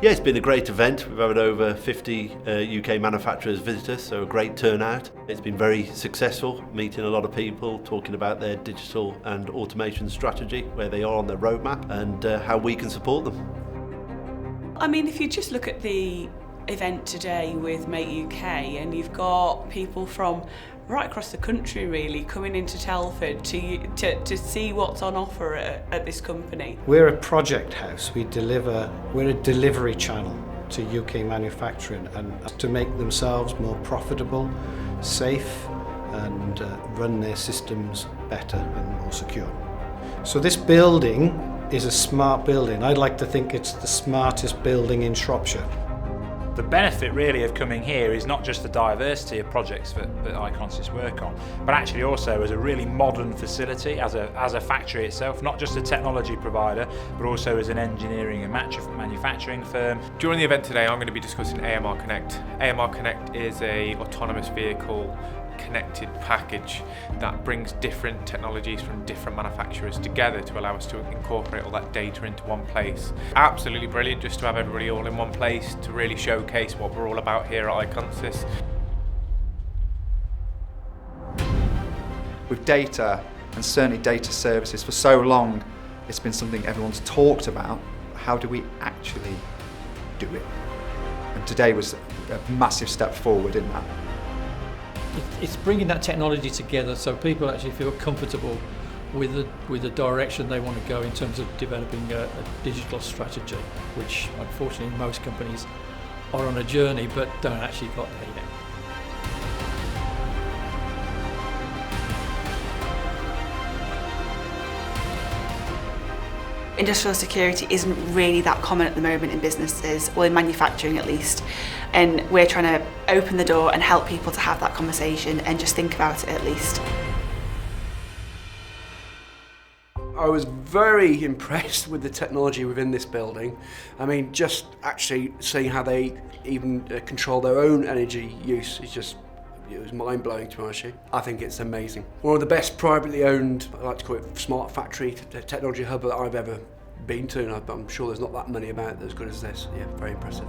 Yeah, it's been a great event. We've had over 50 UK manufacturers visit us, so a great turnout. It's been very successful, meeting a lot of people, talking about their digital and automation strategy, where they are on their roadmap, and how we can support them. I mean, if you just look at the event today with Make UK, and you've got people from right across the country really coming into Telford to see what's on offer at this company. We're a project house. We're a delivery channel to UK manufacturing and to make themselves more profitable, safe, and run their systems better and more secure. So this building is a smart building. I'd like to think it's the smartest building in Shropshire. The benefit really of coming here is not just the diversity of projects that Iconsys work on, but actually also as a really modern facility, as a factory itself, not just a technology provider, but also as an engineering and manufacturing firm. During the event today, I'm going to be discussing AMR Connect. AMR Connect is an autonomous vehicle connected package that brings different technologies from different manufacturers together to allow us to incorporate all that data into one place. Absolutely brilliant just to have everybody all in one place to really showcase what we're all about here at Iconsys. With data, and certainly data services, for so long it's been something everyone's talked about. How do we actually do it? And today was a massive step forward in that. It's bringing that technology together so people actually feel comfortable with the direction they want to go in terms of developing a digital strategy, which unfortunately most companies are on a journey but don't actually got there yet. Industrial security isn't really that common at the moment in businesses, or in manufacturing at least, and we're trying to open the door and help people to have that conversation and just think about it at least. I was very impressed with the technology within this building. I mean, just actually seeing how they even control their own energy use is just, it was mind-blowing, to be honest with you. I think it's amazing. One of the best privately owned, I like to call it smart factory technology hub that I've ever been to, and I'm sure there's not that many about as good as this. Yeah, very impressive.